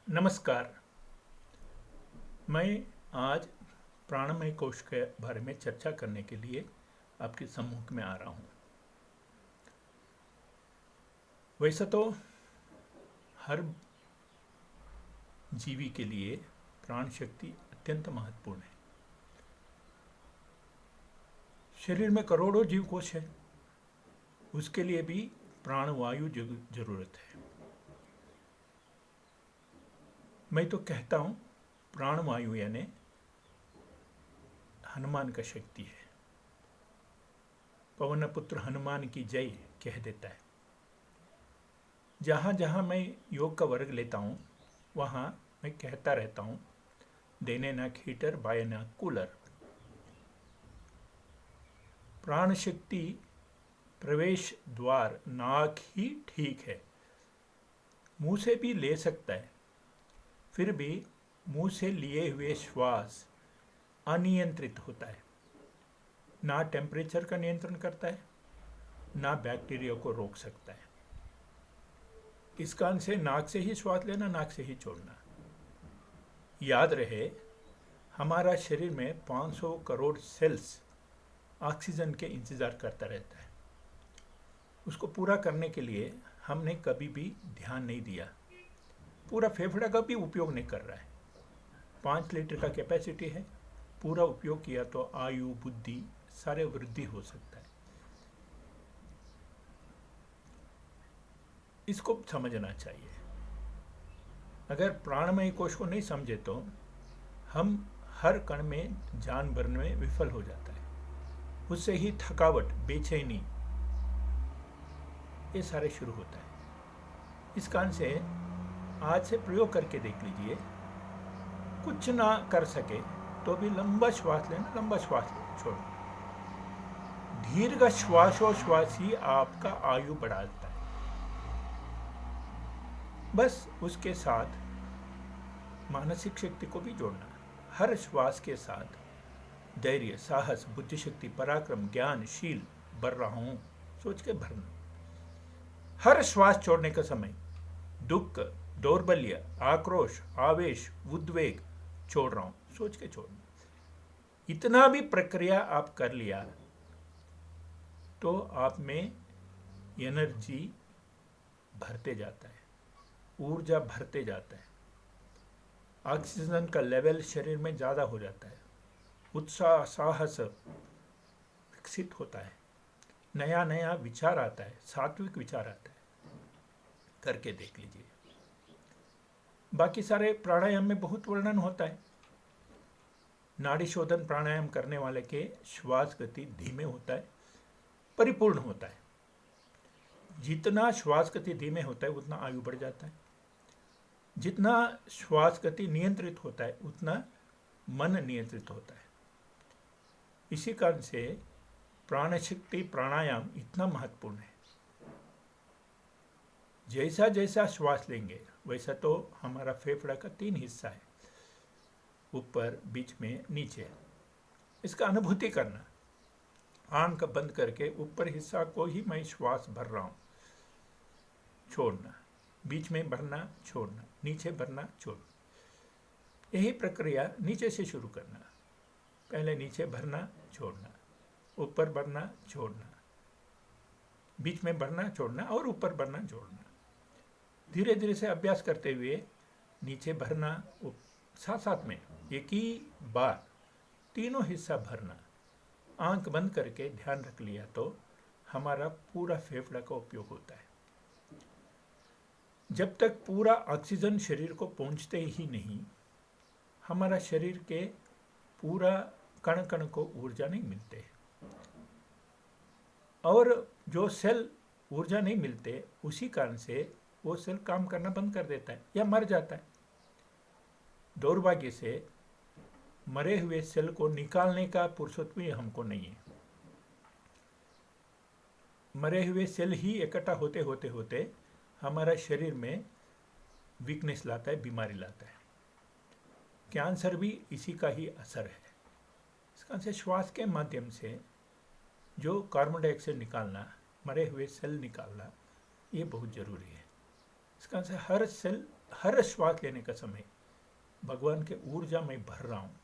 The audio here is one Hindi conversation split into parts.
नमस्कार। मैं आज प्राणमय कोश के बारे में चर्चा करने के लिए आपके सम्मुख में आ रहा हूँ। वैसे तो हर जीवी के लिए प्राण शक्ति अत्यंत महत्वपूर्ण है। शरीर में करोड़ों जीव कोश है, उसके लिए भी प्राणवायु जरूरत है। मैं तो कहता हूँ प्राणवायु यानी हनुमान का शक्ति है। पवन पुत्र हनुमान की जय कह देता है। जहाँ जहाँ मैं योग का वर्ग लेता हूँ वहाँ मैं कहता रहता हूँ, देने नाक हीटर बाय नाक कूलर। प्राण शक्ति प्रवेश द्वार नाक ही ठीक है। मुंह से भी ले सकता है, फिर भी मुंह से लिए हुए श्वास अनियंत्रित होता है। ना टेम्परेचर का नियंत्रण करता है, ना बैक्टीरिया को रोक सकता है। इस कारण से नाक से ही श्वास लेना, नाक से ही छोड़ना। याद रहे, हमारा शरीर में 500 करोड़ सेल्स ऑक्सीजन के इंतजार करता रहता है। उसको पूरा करने के लिए हमने कभी भी ध्यान नहीं दिया। पूरा फेफड़ा का भी उपयोग नहीं कर रहा है। 5 लीटर का कैपेसिटी है, पूरा उपयोग किया तो आयु बुद्धि सारे वृद्धि हो सकता है। इसको समझना चाहिए। अगर प्राणमय कोश को नहीं समझे तो हम हर कण में जान भरने में विफल हो जाता है। उससे ही थकावट, बेचैनी ये सारे शुरू होता है। इस कारण से आज से प्रयोग करके देख लीजिए। कुछ ना कर सके तो भी लंबा श्वास लेना, लंबा श्वास छोड़ना। दीर्घ श्वासोश्वास ही आपका आयु बढ़ाता है। बस उसके साथ मानसिक शक्ति को भी जोड़ना। हर श्वास के साथ धैर्य, साहस, बुद्धिशक्ति, पराक्रम, ज्ञान, शील भर रहा हूं सोच के भरना। हर श्वास छोड़ने का समय दुख, दौर्बल्य, आक्रोश, आवेश, उद्वेग छोड़ रहा हूं सोच के छोड़ना। इतना भी प्रक्रिया आप कर लिया तो आप में एनर्जी भरते जाता है, ऊर्जा भरते जाता है, ऑक्सीजन का लेवल शरीर में ज़्यादा हो जाता है, उत्साह साहस विकसित होता है, नया नया विचार आता है, सात्विक विचार आता है। करके देख लीजिए। बाकी सारे प्राणायाम में बहुत वर्णन होता है। नाड़ी शोधन प्राणायाम करने वाले के श्वास गति धीमे होता है, परिपूर्ण होता है। जितना श्वास गति धीमे होता है उतना आयु बढ़ जाता है। जितना श्वास गति नियंत्रित होता है उतना मन नियंत्रित होता है। इसी कारण से प्राण शक्ति प्राणायाम इतना महत्वपूर्ण है। जैसा जैसा श्वास लेंगे वैसा तो हमारा फेफड़ा का 3 हिस्सा है, ऊपर, बीच में, नीचे। इसका अनुभूति करना। आंख बंद करके ऊपर हिस्सा को ही मैं श्वास भर रहा हूँ, छोड़ना। बीच में भरना, छोड़ना। नीचे भरना, छोड़ना। यही प्रक्रिया नीचे से शुरू करना। पहले नीचे भरना, छोड़ना, ऊपर भरना, छोड़ना, बीच में भरना, छोड़ना और ऊपर भरना, छोड़ना। धीरे धीरे से अभ्यास करते हुए नीचे भरना, साथ साथ में एक ही बार तीनों हिस्सा भरना। आंख बंद करके ध्यान रख लिया तो हमारा पूरा फेफड़ा का उपयोग होता है। जब तक पूरा ऑक्सीजन शरीर को पहुंचते ही नहीं, हमारा शरीर के पूरा कण कण को ऊर्जा नहीं मिलते। और जो सेल ऊर्जा नहीं मिलते, उसी कारण से वो सेल काम करना बंद कर देता है या मर जाता है। दौर्भाग्य से मरे हुए सेल को निकालने का फुर्सत भी हमको नहीं है। मरे हुए सेल ही इकट्ठा होते होते होते हमारा शरीर में वीकनेस लाता है, बीमारी लाता है। कैंसर भी इसी का ही असर है। इसका से श्वास के माध्यम से जो कार्बन डाइऑक्साइड निकालना, मरे हुए सेल निकालना, ये बहुत ज़रूरी है। इसका से हर सेल, हर श्वास लेने का समय भगवान के ऊर्जा में भर रहा हूँ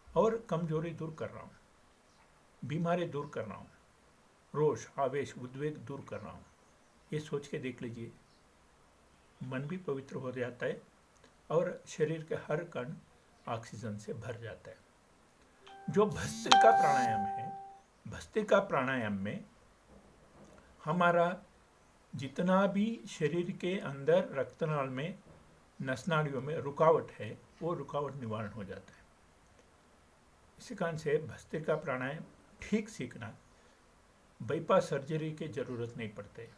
और कमजोरी दूर कर रहा हूँ, बीमारी दूर कर रहा हूँ, रोष आवेश उद्वेग दूर कर रहा हूँ। ये सोच के देख लीजिए, मन भी पवित्र हो जाता है और शरीर के हर कण ऑक्सीजन से भर जाता है। जो भस्त्रिका प्राणायाम है, भस्त्रिका प्राणायाम में हमारा जितना भी शरीर के अंदर रक्तनाल में नस नाड़ियों में रुकावट है वो रुकावट निवारण हो जाता है। इसी कारण से भस्त्रिका प्राणायाम ठीक सीखना, बाईपास सर्जरी की जरूरत नहीं पड़ते।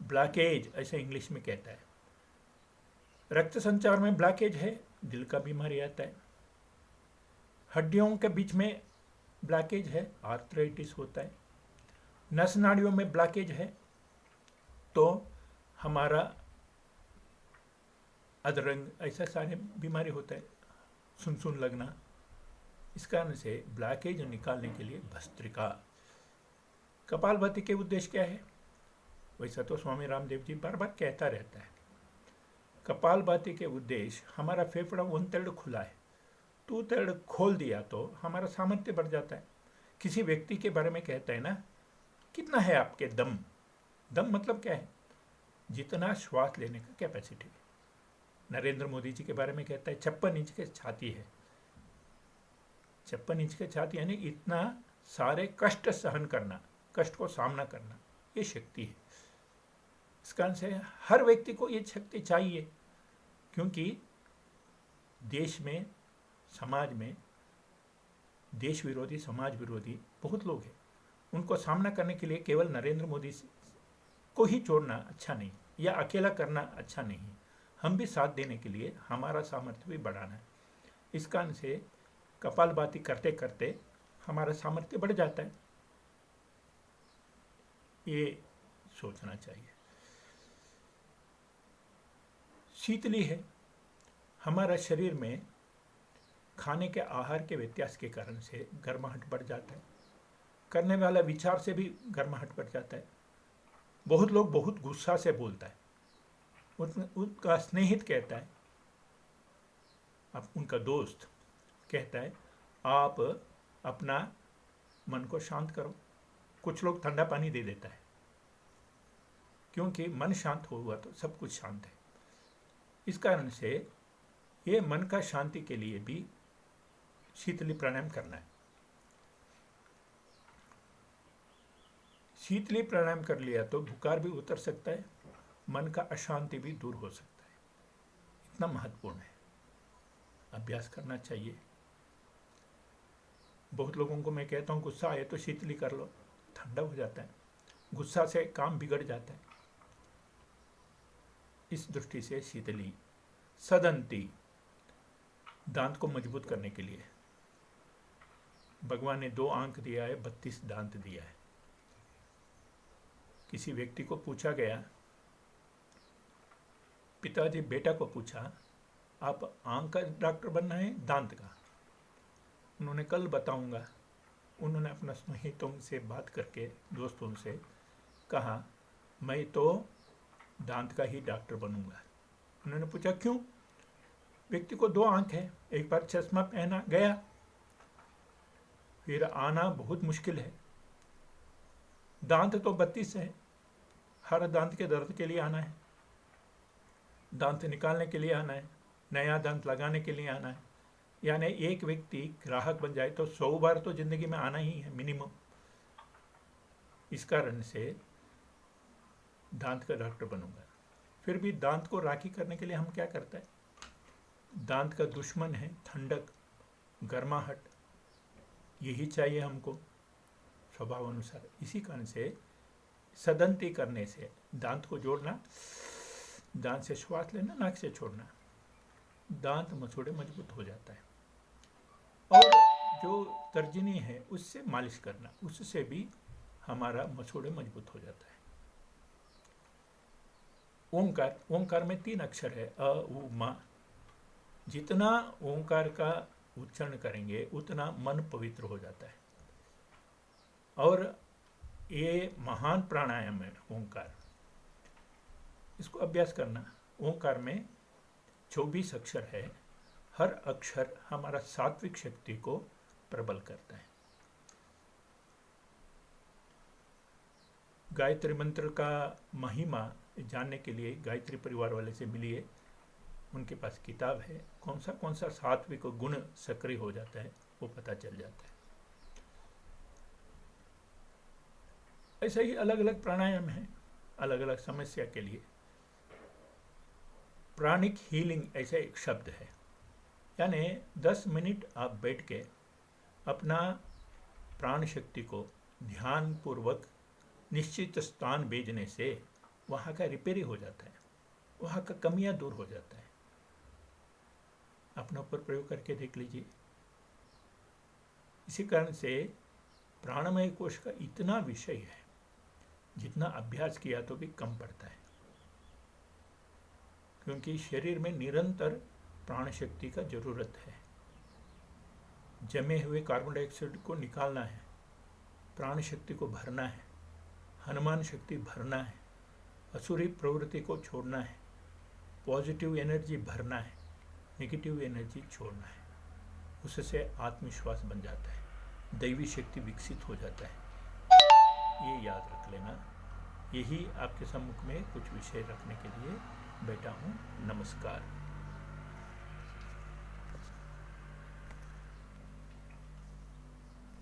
ब्लॉकेज ऐसे इंग्लिश में कहता है, रक्त संचार में ब्लॉकेज है, दिल का बीमारी आता है। हड्डियों के बीच में ब्लॉकेज है, आर्थराइटिस होता है। नस नाड़ियों में ब्लॉकेज है तो हमारा अधरंग ऐसा सारे बीमारी होता है, सुन लगना। इस कारण से ब्लॉकेज निकालने के लिए भस्त्रिका। कपालभाति के उद्देश्य क्या है? वैसा तो स्वामी रामदेव जी बार बार कहता रहता है। कपालभाति के उद्देश्य, हमारा फेफड़ा 1/3 खुला है, 2/3 खोल दिया तो हमारा सामर्थ्य बढ़ जाता है। किसी व्यक्ति के बारे में कहता है ना, कितना है आपके दम? दम मतलब क्या है? जितना श्वास लेने का कैपेसिटी। नरेंद्र मोदी जी के बारे में कहता है 56 इंच के छाती है। 56 इंच के छाती यानी इतना सारे कष्ट सहन करना, कष्ट को सामना करना, ये शक्ति है। इस कारण से हर व्यक्ति को ये शक्ति चाहिए, क्योंकि देश में, समाज में देश विरोधी, समाज विरोधी बहुत लोग हैं। उनको सामना करने के लिए केवल नरेंद्र मोदी को ही छोड़ना अच्छा नहीं, या अकेला करना अच्छा नहीं। हम भी साथ देने के लिए हमारा सामर्थ्य भी बढ़ाना है। इस कारण से कपालभाति करते करते हमारा सामर्थ्य बढ़ जाता है, ये सोचना चाहिए। शीतली है, हमारा शरीर में खाने के आहार के व्यत्यास के कारण से गर्माहट बढ़ जाता है। करने वाला विचार से भी गर्माहट बढ़ जाता है। बहुत लोग बहुत गुस्सा से बोलता है, उनका स्नेहित कहता है, अब उनका दोस्त कहता है आप अपना मन को शांत करो। कुछ लोग ठंडा पानी दे देता है, क्योंकि मन शांत हुआ तो सब कुछ शांत है। इस कारण से ये मन का शांति के लिए भी शीतली प्राणायाम करना है। शीतली प्राणायाम कर लिया तो बुखार भी उतर सकता है, मन का अशांति भी दूर हो सकता है। इतना महत्वपूर्ण है, अभ्यास करना चाहिए। बहुत लोगों को मैं कहता हूँ गुस्सा आए तो शीतली कर लो, ठंडा हो जाता है, गुस्सा से काम बिगड़ जाता है। इस दृष्टि से शीतली। सदंती, दांत को मजबूत करने के लिए। भगवान ने 2 आंख दिया है, 32 दांत दिया है। किसी व्यक्ति को पूछा गया, पिताजी बेटा को पूछा आप आंख का डॉक्टर बनना है दांत का? उन्होंने कल बताऊंगा। उन्होंने अपना स्नेहितों से बात करके, दोस्तों से कहा मैं तो दांत का ही डॉक्टर बनूंगा। उन्होंने पूछा क्यों? व्यक्ति को 2 आंख है, एक बार चश्मा पहना गया, फिर आना बहुत मुश्किल है। दांत तो 32 है, हर दांत के दर्द के लिए आना है, दांत निकालने के लिए आना है, नया दांत लगाने के लिए आना है। यानी एक व्यक्ति ग्राहक बन जाए तो 100 बार तो जिंदगी में आना ही है मिनिमम। इस कारण से दांत का डॉक्टर बनूंगा। फिर भी दांत को राखी करने के लिए हम क्या करते हैं? दांत का दुश्मन है ठंडक, गर्माहट, यही चाहिए हमको स्वभाव अनुसार। इसी कारण से सदंती करने से दांत को जोड़ना, दांत से श्वास लेना, नाक से छोड़ना, दांत मसूड़े मजबूत हो जाता है। और जो तर्जनी है उससे मालिश करना, उससे भी हमारा मसूड़े मजबूत हो जाता है। ओंकार, ओंकार में 3 अक्षर है, अ उ म। जितना ओंकार का उच्चारण करेंगे उतना मन पवित्र हो जाता है। और ये महान प्राणायाम है ओंकार, इसको अभ्यास करना। ओंकार में 24 अक्षर है। हर अक्षर हमारा सात्विक शक्ति को प्रबल करता है। गायत्री मंत्र का महिमा जानने के लिए गायत्री परिवार वाले से मिलिए। उनके पास किताब है, कौन सा सात्विक गुण सक्रिय हो जाता है वो पता चल जाता है। ऐसे ही अलग अलग प्राणायाम हैं अलग अलग समस्या के लिए। प्राणिक हीलिंग ऐसा एक शब्द है, यानी 10 मिनट आप बैठ के अपना प्राण शक्ति को ध्यान पूर्वक निश्चित स्थान भेजने से वहाँ का रिपेयरिंग हो जाता है, वहाँ का कमियां दूर हो जाता है। अपने ऊपर प्रयोग करके देख लीजिए। इसी कारण से प्राणमय कोश का इतना विषय है, जितना अभ्यास किया तो भी कम पड़ता है, क्योंकि शरीर में निरंतर प्राण शक्ति का जरूरत है। जमे हुए कार्बन डाइऑक्साइड को निकालना है, प्राण शक्ति को भरना है, हनुमान शक्ति भरना है, असुरी प्रवृत्ति को छोड़ना है, पॉजिटिव एनर्जी भरना है, नेगेटिव एनर्जी छोड़ना है। उससे आत्मविश्वास बन जाता है, दैवी शक्ति विकसित हो जाता है। ये याद रख लेना। यही आपके सम्मुख में कुछ विषय रखने के लिए बैठा हूँ। नमस्कार।